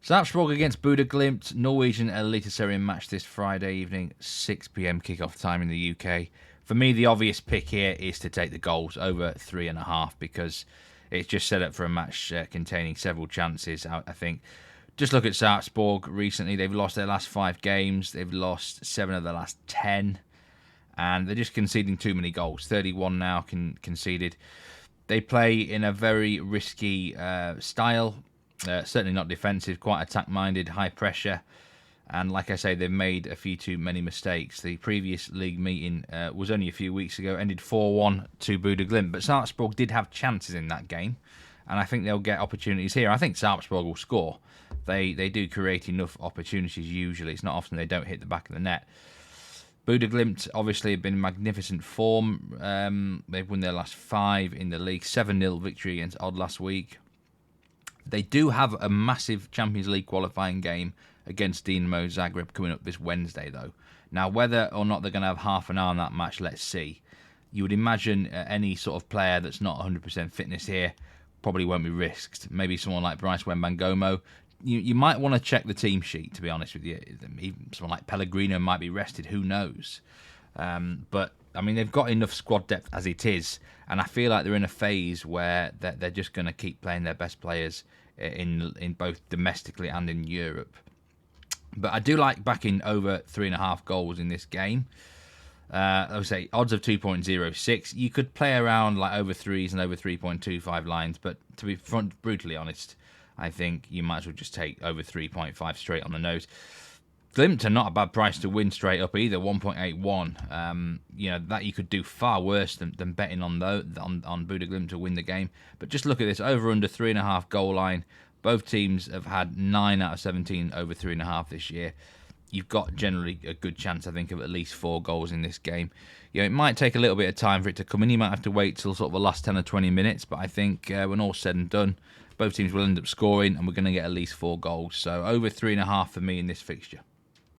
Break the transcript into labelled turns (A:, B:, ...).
A: Sarpsborg against Bodø Glimt, Norwegian Eliteserien match this Friday evening, 6 p.m. kickoff time in the UK. For me, the obvious pick here is to take the goals over 3.5 because it's just set up for a match containing several chances, I think. Just look at Sarpsborg recently. They've lost their last 5 games. They've lost 7 of the last 10. And they're just conceding too many goals. 31 now conceded. They play in a very risky style. Certainly not defensive, quite attack-minded, high pressure. And like I say, they've made a few too many mistakes. The previous league meeting was only a few weeks ago, ended 4-1 to Bodø Glimt. But Sarpsborg did have chances in that game. And I think they'll get opportunities here. I think Sarpsborg will score. They do create enough opportunities usually. It's not often they don't hit the back of the net. Bodø Glimt obviously have been in magnificent form. They've won their last 5 in the league. 7-0 victory against Odd last week. They do have a massive Champions League qualifying game against Dinamo Zagreb coming up this Wednesday, though. Now, whether or not they're going to have half an hour on that match, let's see. You would imagine any sort of player that's not 100% fitness here probably won't be risked. Maybe someone like Bryce Wembangomo. You might want to check the team sheet, to be honest with you. Even someone like Pellegrino might be rested. Who knows? But I mean, they've got enough squad depth as it is, and I feel like they're in a phase where they're just going to keep playing their best players in both domestically and in Europe. But I do like backing over 3.5 goals in this game. I would say odds of 2.06. You could play around like over 3s and over 3.25 lines, but to be brutally honest, I think you might as well just take over 3.5 straight on the nose. Glimt are not a bad price to win straight up either, 1.81. That you could do far worse than betting on Bodø Glimt to win the game. But just look at this, over under 3.5 goal line. Both teams have had 9 out of 17 over 3.5 this year. You've got generally a good chance, I think, of at least 4 goals in this game. It might take a little bit of time for it to come in. You might have to wait till sort of the last 10 or 20 minutes. But I think when all's said and done, both teams will end up scoring, and we're going to get at least 4 goals. So over 3.5 for me in this fixture.